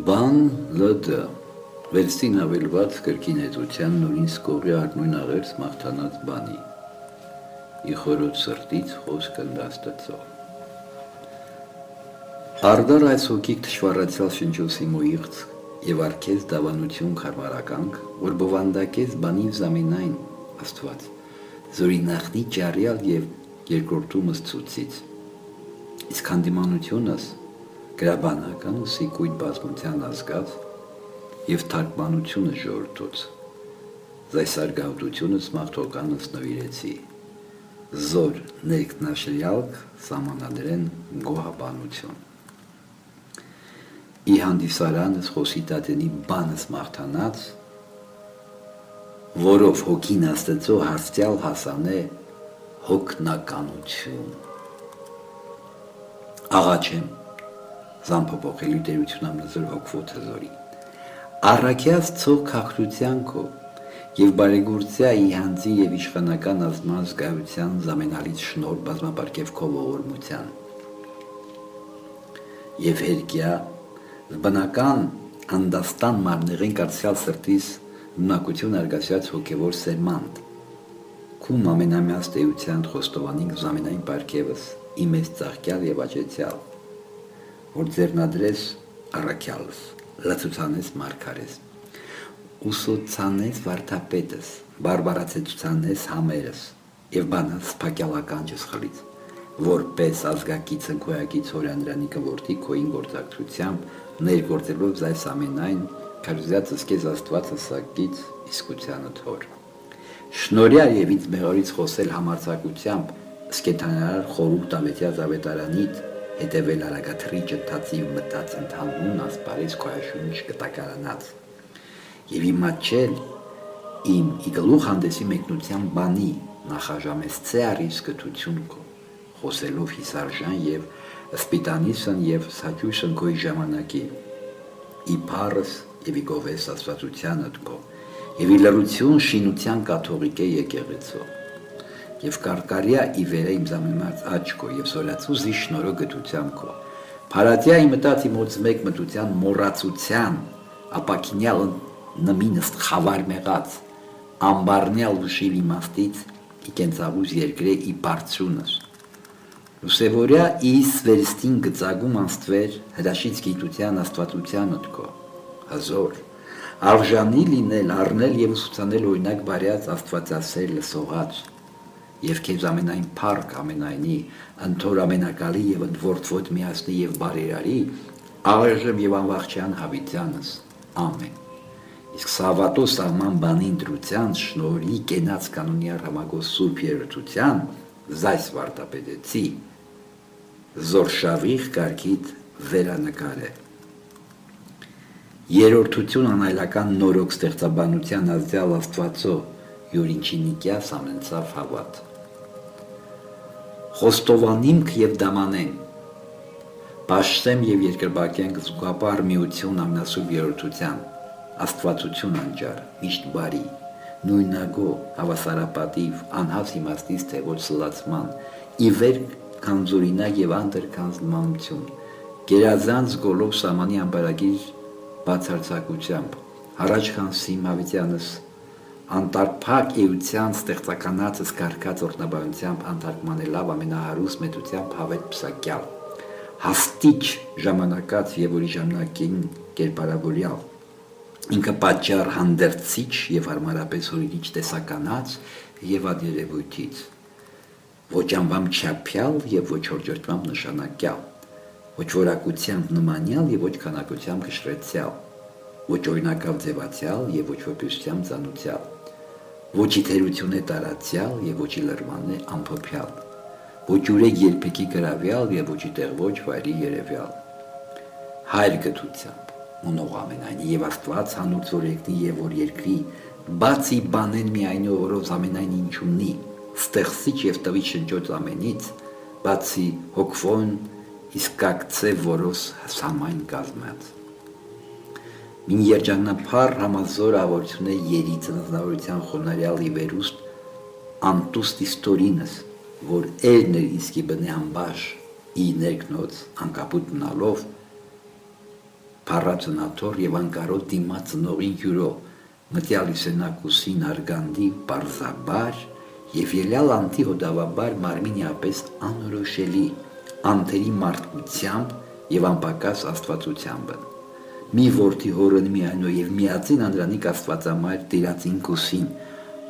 Բան ԼԴ վերստին հավելված կրկին հետության նորին սկողի արնույն աղերս մաղթանած բանի իխորոտ սրտից խոսք ընդաստծող արդար այս հոգիք թշվառացյալ շնչոսի մոիղց և արկես դավանություն խարմարականք, որ բովանդակես բանիվ զամենայն աստված, զորի նախնի ճարյալ և երկրորդումս ցուցից, իսկ հանդիմանությունս գրաբանական ու սիկույտ բազմության ազգած և թարգմանությունը ժողորդոց, զայսարգահոտությունս մաղթոկանս նվիրեցի, զոր ներքնաշրյալք սամանադրեն գոհաբանություն։ Ի հանդիսարանս խոսի տատենի բանս մաղթանած, որով հոգին աստծո հասցյալ հասանե հոգնականություն։ Աղաչեմ, զամփոփոխելի տերություն ամնզոր հոգվոտ հզորի, առաքյաց ցող քաղաքրության քո և բարեգործյա ի հանձի և իշխանական ազման զգայության զամենալից շնոր բազմապարգև քո ողորմության և հերկյա բնական անդաստան մարմնեղեն կարծյալ սրտիս ունակություն արգասյաց հոգևոր սերմանդ, քում ամենամյաս տեության խոստովանինք զամենայն պարգևս իմես ծաղկյալ և աճեցյալ, որ ձեռնադրես առաքյալս, լացուցանես մարգարես, ուսոցանես վարդապետս, բարբարացեցուցանես համերս և բանաս սպակյալականջս խլից, որպես ազգակիցը քոյակից հորանդրանի կվորդի քոյին գործակցությամբ ներգործելով զայս ամենայն քարզյացս կեզ աստվածը սակից իսկությանը թոր։ Շնորյալ և ինձ մեղորից խոսել համարձակությամբ սկեթանարար խորուկ տավետյա զավետարանիտ հետևել արագաթրի ճտացիվ մտած ընդհանուն ասպարես քոյաշունչ կտակարանած և իմաչել իմ իգլուխ հանդեսի մեկնության բանի նախաժամեսցե առիս կթություն քո, խոսելով հիսարժան և սպիտանիսն և սաճույսն քոյի ժամանակի, ի պարս և ի գովես աստվածությանդ քո, և ի լրություն շինության կաթողիկ է եկեղեցո, և կարկարյա ի վերե իմ զամիմած աչ քո և սորացու զի շնորո գտությամբ քո, փարատյա իմտած իմոց մեկ մտության մոռացության, ապակինյալ նմինստ խավար մեղած, ամբարնյալ ուշիվ իմաստից ի կենցաղուզ երկրե ի բարձունս, լուսևորյա իս վերստին գծագում անստվեր հրաշից գիտության աստվածությանդ քո, հզոր, արժանի լինել, առնել և ուսուցանել օրինակ բարյաց աստվածասեր լսողած և քեզ ամենայն փառք ամենայնի, ընթոր ամենակալի և ընդորդվոտ միասնի և բարերարի, աղերժեմ և անվախճան հավիտյանս, ամեն։ Իսկ սավատո սահման բանի ընտրության շնորհի կենաց կանոնյար համագոս սուրբ երրորդության զայս վարդապետեցի, զոր շավիղ կարգիտ վերանկար է։ Երրորդություն անայլական նորոգ ստեղծաբանության ազդյալ աստվածո յուրինչինիկյաս ամենցավ հավատ։ Խոստովանիմք և դամանեմ, պաշտեմ և երկրբակենք զուգապար միություն ամնասուրբ երրորդության, աստվածություն անճար, միշտ բարի, նույնագո, հավասարապատիվ, անհաս իմաստից թևոց սլացման, ի վեր քանզորինակ և անդր քանզ նմանություն, գերազանց գոլով սամանի ամբարագիր բացարձակությամբ, առաջ քանսիմ հավիտյանս, անտարփակ էության ստեղծականացս կարգած օրտնաբանությամբ անթարգմանելավ ամենահարուստ մեծությամբ հավետ պսակյալ, հաստիճ ժամանակած և որի ժամանակին կերպարավորյալ, ինքը պատճառ հանդերձիչ և հարմարապես հորինիչ տեսականած և ադերևույթից, ոչ անվամ չափյալ և ոչ հորջորդմամբ նշանակյալ, ոչ որակությամբ նմանյալ և ոչ քանակությամբ կշռեցյալ, ոչ օրինակավ ձևացյալ և ոչ որպեսությամբ ծանուցյալ, ոչ ի թերություն է տարածյալ և ոչ ի լրման է ամփոփյալ, ոչ ուրեք երբեկի գրավյալ և ոչ ի տեղ ոչ վայրի երևյալ, հայր գթությամբ, մոնող ամենայնի և աստված հանուր զորեկնի և որ երկրի, բացի բանեն միայնը որով ամենայն ինչ ունի, ստեղծիչ և տվիչ շնչոց ամենից, բացի հոգվոն իսկակցե որոս համայն կազմած։ Մին երջանափառ համազոր ավորություն է երի ծննդավորության խոնարյալ ի վերուստ անտուստ իստորինս, որ էրներ իսկի բնե ամբաշ ի ներքնոց անկապուտ մնալով փառածնաթոր եւ անկարոտ դիմաց ծնողին հյուրով, մտյալ իսենակուսին արգանդի պարզաբար եւ ելյալ անտի հոդավաբար մարմինիապես անորոշելի, անթերի մարդկությամբ եւ անպակաս աստվածությամբ։ Մի որդի հորն միայնո եւ միածին անդրանիկ աստվածամայր տիրածին կուսին,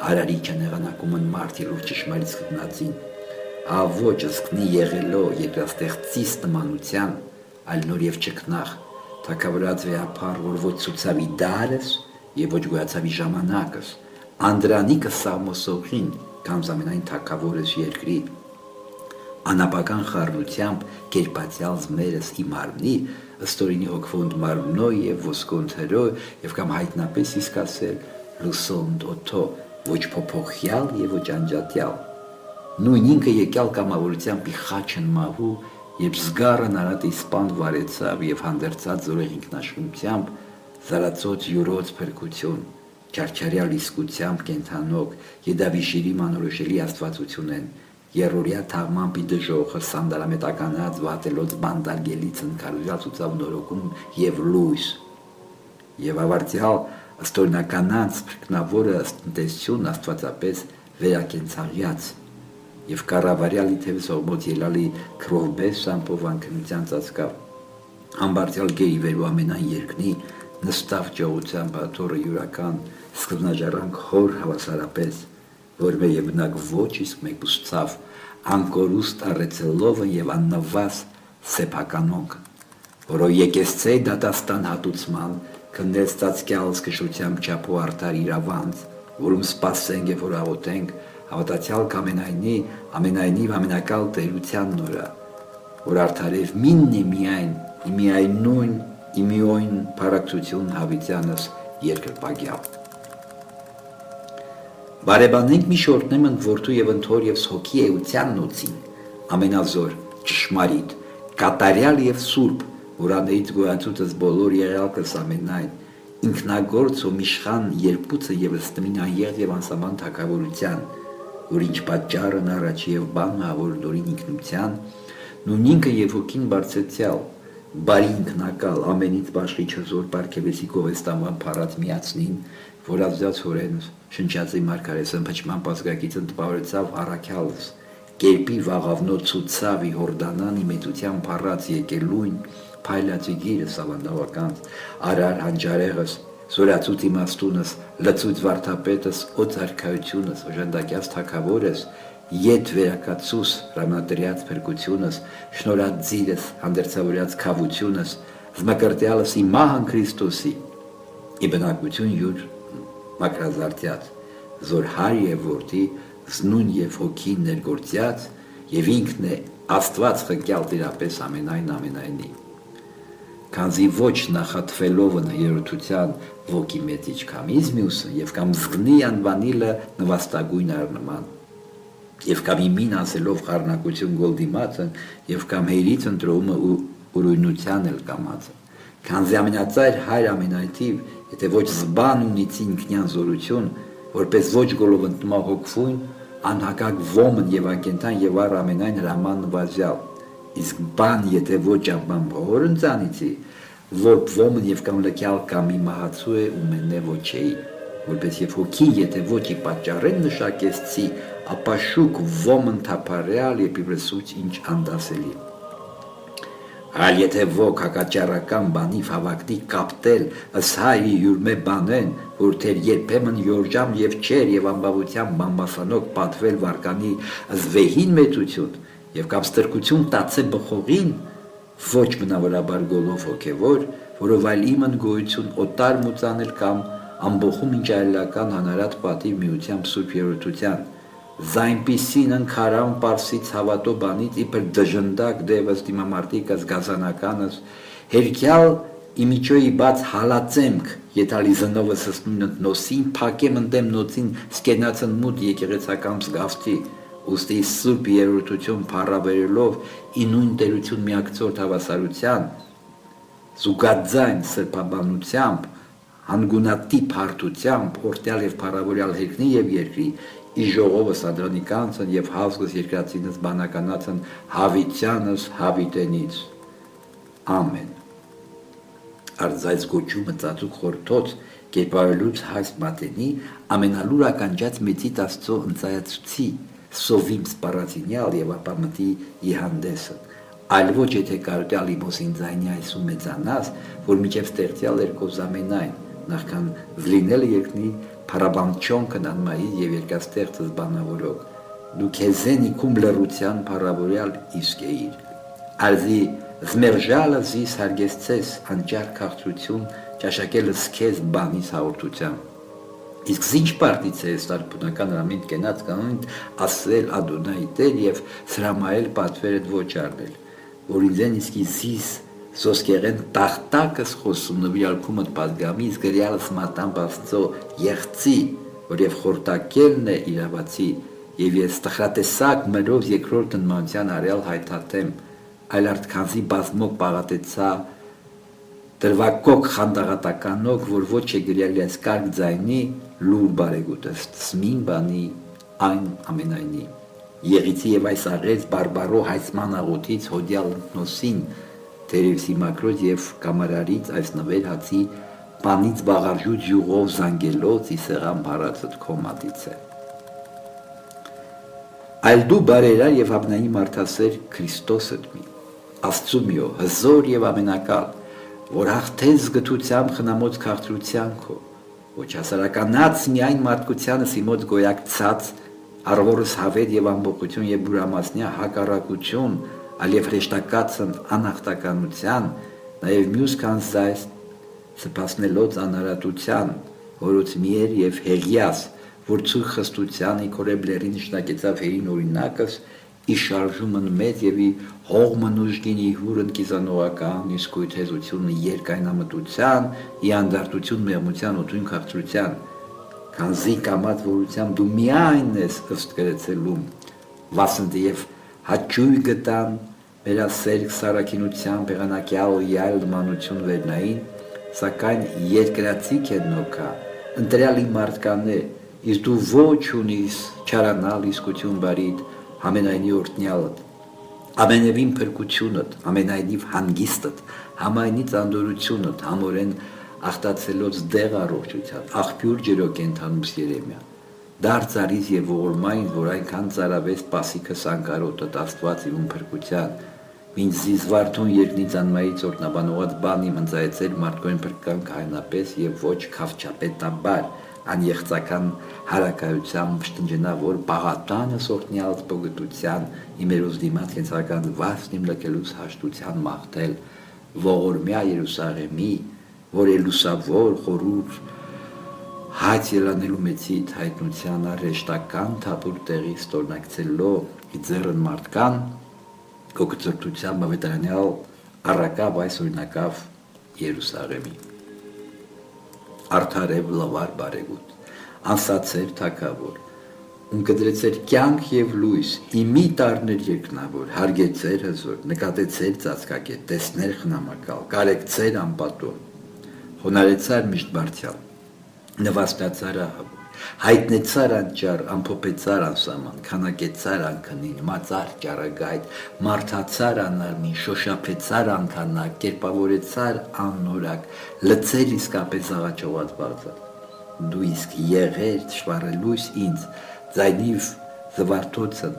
արարիչը նեղանակումն մարդ ելուր ճշմարից գտնածին, ոչ ըսկնի եղելո երկրաստեղծիս նմանության, այլ նոր եւ ճկնախ, թակավորած վեապար, որ ոչ ցուցավի դարս եւ ոչ գոյացավի ժամանակս, անդրանիկը սամոսողին, կամ զամենայն թակավորս երկրի, անապական խառնությամբ կերպացյալ զմերս իմարմնի, ըստորինի հոգվոնդ մարմնո եւ ոսկոնթերո եւ կամ հայտնապես իսկ ասել լուսոնդ օթո, ոչ փոփոխյալ եւ ոչ անջատյալ։ Նույն ինքը եկյալ կամավորությամբ ի խաչն մահու եւ զգարը նարատի սպան վարեցավ եւ հանդերձած զորեղ ինքնաշխունությամբ զարացոց յուրոց փրկություն, չարչարյալ իսկությամբ կենթանոք, եդավիշիրի մանորոշելի աստվածություն են, երորյա թաղման պիդժողը սանդարամետականած վատելոց բանդարգելից ընկարուզյալ ցուցավ նորոգում եւ լույս, եւ ավարտյալ ըստորնականած փրկնավորը ըստնտեսություն աստվածապես վերակենցաղյաց, եւ կառավարյալի թևս ողբոց ելալի քրովբես սամպովան քնության ծածկավ, ամբարձյալ գերի վերու ամենայն երկնի, նստավ ճողության բաթորը յուրական, սկզբնաժառանգ հոր հավասարապես, որ մեր բնակ ոչ իսկ մեկ ուսցավ, անկորուստ առեցելովը եւ աննվաս սեփականոնք, որով եկեսցեի դատաստան հատուցման, քննեց ծածկյալ սկշությամբ չափու արդար իրավանց, որում սպասենք եւ որ աղոթենք, հավատացյալ ամենայնիվ ամենակալ տերության նորա, որ արդարև մինն է միայն իմիոյն պարակցություն հավիտյանս երկրպագյալ։ Բարեբանենք մի շորտնեմ ընդորդու եւ ընթոր եւ սոքի էության նոցին, ամենազոր, ճշմարիտ, կատարյալ եւ սուրբ, որ անեից գոյացուտս բոլոր եղյալքս ամենայն, ինքնագործ ու միշխան երբուցը եւս տմին անեղծ եւ անսահման թակավորության, որ ինչ պատճառն առաջի եւ բանը որ դորին ինքնության, նույն ինքը եւ հոգին բարձեցյալ, բարի ինքնակալ ամենից բաշխիչը զոր պարգևեցի գովեստանվան փառած միացնին, որ ազդած հորենս շնչածի մարգարեսն փչման պասկակիցն տպավորեցավ առաքյալս, կերպի վաղավնոց ցուցավ ի հորդանանի մեծության փառած եկելույն, փայլացի գիրս ավանդավականց, արար հանջարեղս, զորացուց իմաստունս, լծուց վարդապետս, օծարքայությունս, օժանդակյաց թակավորս, ետ վերակացուս, հրամատրյաց փրկությունս, շնորհած ձիրս, հանդերձավորյաց քավությունս, զմակրտյալս իմահան Քրիստոսի, ի բնակություն յուր մակրազարդյաց, զոր հար եւ որդի, զնուն եւ հոգի ներգործյաց, եւ ինքն է Աստված խնկյալ տիրապես ամենայնի։ Քանզի ոչ նախատվելովն երրորդության ոգի մեծիչ կամից մյուսը եւ կամ զգնի անվանիլը նվաստագույն առնման եւ կամ իմին ասելով խառնակություն գոլդիմացը եւ կամ հերից ընտրումը ու ուրույնության էլ կամածը քանզի ամենածայր հայր ամենայթիվ եթե ոչ զբան ունիցի ինքնյան զորություն որպես ոչ գոլովընտմա հոգվույն անհակակ ոմն եւ անկենթան եւ առ ամենայն հրաման նվազյալ իսկ բան եթե ոչ ամբան հորն ծանիցի որ ոմն եւ կամ լքյալ կամ իմահացու է ու մենե ոչեի որպես եւ հոգի եթե ոչ ի պատճառեն նշակեցի ապա շուկ ոմն թափարյալ եփիվրսուց ինչ անդասելի այլ եթե ոք հակաճառական բանիվ հավակնի կապտել ըսհայի յուրմե բանեն որ թեր երբեմն յորջամ եւ չեր եւ անբավության բամբասանոք պատվել վարկանի զվեհին մեծություն եւ կամ ստրկություն տացե բխողին ոչ բնավորաբար գոլով հոգևոր որով այլ իմն գոյություն օտար մուծանել կամ ամբողում ինչ այլական հանրատ պատիվ միությամբ սուրբ երրորդության զայնպիսին ընկարան պարսից հավատո բանից իբր դժնդակ դևս դիմամարտիկս գազանականս հերքյալ իմիջոյի բաց հալածեմք եթալի զնովս սնույն նոսին փակեմ ընդեմ նոցին սկենացն մուտ եկեղեցական զգավթի ուստի սուրբ երրորդություն փառաբերելով ի նույն տերություն միակցորդ հավասարության զուգadzայն սրբաբանությամբ հանգունատիպ հարթությամբ օրտյալ եւ փառավորյալ հերքնի եւ երկրի ի ժողովս ադրանիկանցն եւ հավզգս երկրացինս բանականացն հավիտյանս հավիտենից ամեն արձայց գոչումը ծածուկ խորթոց կերպարելուց հայս մատենի ամենալուր ականջած մեծի տաստո ընծայացուցի սովիմ սպարացինյալ եւ ապա մտի իհանդեսը այլ ոչ եթե կարոտյալ իմոսին ձայնի այսու մեծանաս որ միջև ստեղծյալ երկու զամենայն նախքան վլինել երկնի փարաբանչոն կնանմայի եւ երկաստեղծը զբանավորող դու քեզենի կում լրության փարավորյալ իսկ էիր ալզի զմերժալը զիս հարգեցես անջար քաղցրություն ճաշակելս քեզ բանից հաղորդության իսկ զինչ պարտից է ստարբունական ռամին կենած կանոնին ասել ադոնայի տեր եւ սրամայել պատվերդ ոչ արնել որ ինձեն իսկի զիս սոսկեղեն տախտակս խոսում նվիրալքումըտ պատգամից գրյալս մատան բաստո եղծի որ եւ խորտակելն է իրավացի եւ ես տխրատեսակ մրով երկրորդ նմանության արյալ հայթաթեմ այլ արդքանզի բազմոք պաղատեցա դրվակոք խանդաղատականոք որ ոչ է գրյալի այս կարգ ձայնի լուր բարեգուտս սմին բանի այն ամենայնի եղիցի եւ այս աղեց բարբարո հայցման աղոթից հոդյալ ընտնոսին Տերևսի մակրոց եւ կամարարից այս նվեր հացի պանից բաղարժուց յուղով զանգելով իսեղան բարածդ կոմատից է այլ դու բարերար եւ հավնայի մարդասեր Քրիստոսդ մի Աստծու միո հզոր եւ ամենակալ որ հաղթես գթությամբ խնամոց քաղցրության քո ոչ հասարականած միայն մարդկությանս իմոց գոյակցած արվորս հավետ եւ ամբողջություն եւ բուրամասնյա հակառակություն Ալև հրեշտակացն անախտականության, նաև մյուս կանզայս սպասնելոց անարատության, որոց միեր և հեղյաս, որ ծույր խստության իքորեբլերի նշնակեցավ հերին օրինակս, իշարժումն մեծ և ի հողմն ուժգին ի հուրն կիզանողական, իսկույթ հեզությունը երկայնամտության, ի անդարտություն մեղմության ու թույն քաղցրության, կանզի կամած որությամբ դու միայն ես ըստ գրեցելում, վասնտի և հաճույ գտան վերասերք սարակինության պեղանակյալ յայլ նմանություն վերնային, սակայն երկրացիք է նոքա, ընտրյալի մարդկանե, իսկ դու ոչ ունիս չարանալ իսկություն բարիդ, համենայնի օրտնյալըտ, ամենևին փրկությունըտ, ամենայնիվ հանգիստըտ, համայնի ծանդորությունըտ, համորեն աղտացելոց դեղ առողջության, աղբյուր ջերոք ենթանուս երեմյա, դարձ արիս և ողորմային, որ այնքան ծարավես պասիքս անկարոտըտ աստված իվում փրկության, մինչ զիզվարդուն երկնից անմայից օրտնաբանողած բանի մնձայեցել մարդկոյն փրկան կայնապես և ոչ կավճապետաբար, անեղծական հարակայությամբ շտնջնա, որ բաղատանս օրտնյալց բոգտության, իմերոզ դիմաց կենցական վասն իմ լկելուց հաշտության մաղթել, ողորմյա Երուսաղեմի, որ էլուսավոր խորուր հայց ելանելու մեծիտ հայտնության արեշտական թապուր տեղի ստորնակցելով ձեռն մարդկան, կոգծրտության բավետարանյալ առակավ այս օրինակավ Երուսաղեմի։ Արդարև լավար բարեգուտ, անսացեր թակավոր, ունկդրեցեր կյանք և լույս, իմի տարներ երկնավոր, հարգեցեր հզոր, նկատեցեր ծածկակետ, տեսներ խնամակալ, կարեկցեր անպատոն, հոնարեցար միշտ բարձյալ, նվաստացար ահավոր, հայտնեցար անճար, ամփոփեցար անսաման, քանակեցար անքնին, մածար ճարագայթ, մարդացար անարմին, շոշափեցար անքանակ, կերպավորեցար աննորակ, լցեր իսկապես աղաչողած բարձր, դու իսկ եղեր թշվառելույս ինձ, ձայնիվ զվարթոցն,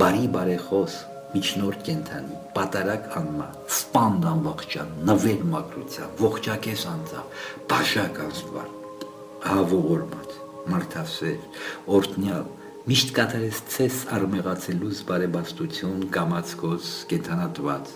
բարի բարեխոս, միջնորդ կենթանի, պատարակ անմա, սպանդ անվաղճան, նվեր մակրության, ողջակես անձավ, բաշակ անստվար, ահավորմած, մարդասեր, օրտնյալ, միշտ կատարես ցես արմեղացելուց բարեբաստություն, կամացկոց, կենթանատված,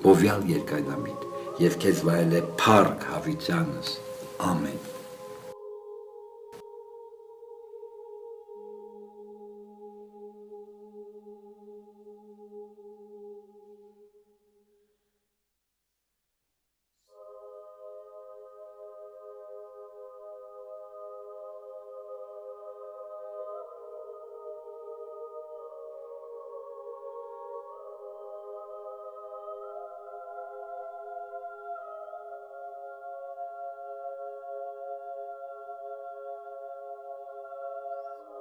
գովյալ երկայնամիտ, և քեզ վայել է փառք հավիտյանս, ամեն։